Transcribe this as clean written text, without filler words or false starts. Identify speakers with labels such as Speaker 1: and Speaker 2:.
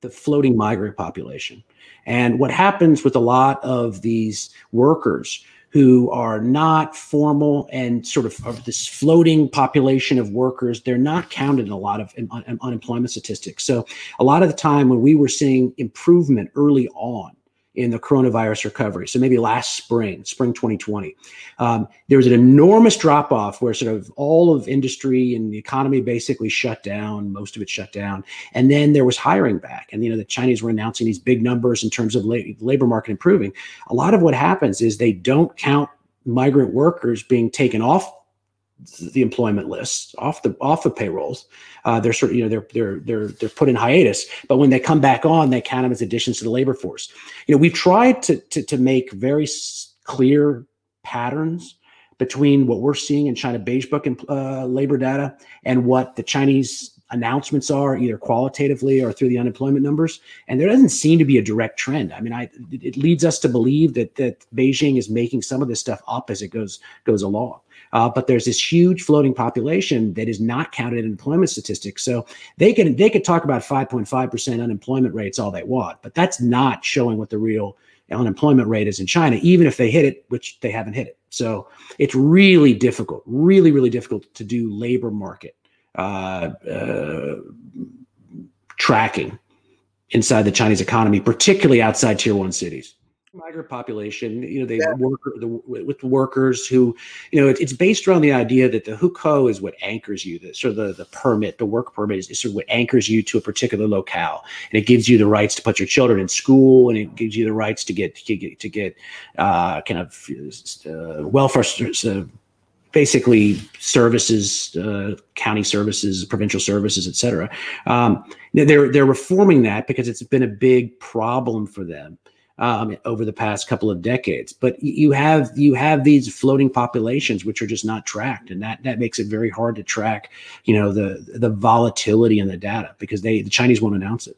Speaker 1: the floating migrant population. And what happens with a lot of these workers who are not formal and sort of this floating population of workers, they're not counted in a lot of unemployment statistics. So a lot of the time when we were seeing improvement early on in the coronavirus recovery, so maybe last spring 2020, there was an enormous drop off where sort of all of industry and the economy basically shut down, most of it shut down. And then there was hiring back. And, the Chinese were announcing these big numbers in terms of labor market improving. A lot of what happens is they don't count migrant workers being taken off the employment lists, off the payrolls. They're sort of, they're put in hiatus, but when they come back on, they count them as additions to the labor force. We've tried to make very clear patterns between what we're seeing in China Beige Book and labor data and what the Chinese announcements are, either qualitatively or through the unemployment numbers. And there doesn't seem to be a direct trend. I mean, it leads us to believe that Beijing is making some of this stuff up as it goes along. But there's this huge floating population that is not counted in employment statistics. So they could talk about 5.5% unemployment rates all they want, but that's not showing what the real unemployment rate is in China, even if they hit it, which they haven't hit it. So it's really difficult, really difficult to do labor market tracking inside the Chinese economy, particularly outside tier 1 cities. Migrant population, they work with workers who, it's based around the idea that the hukou is what anchors you. The permit, the work permit is sort of what anchors you to a particular locale, and it gives you the rights to put your children in school, and it gives you the rights to get welfare, basically services, county services, provincial services, et cetera. They're reforming that because it's been a big problem for them over the past couple of decades. But you have these floating populations which are just not tracked, and that makes it very hard to track, the volatility in the data because the Chinese won't announce it.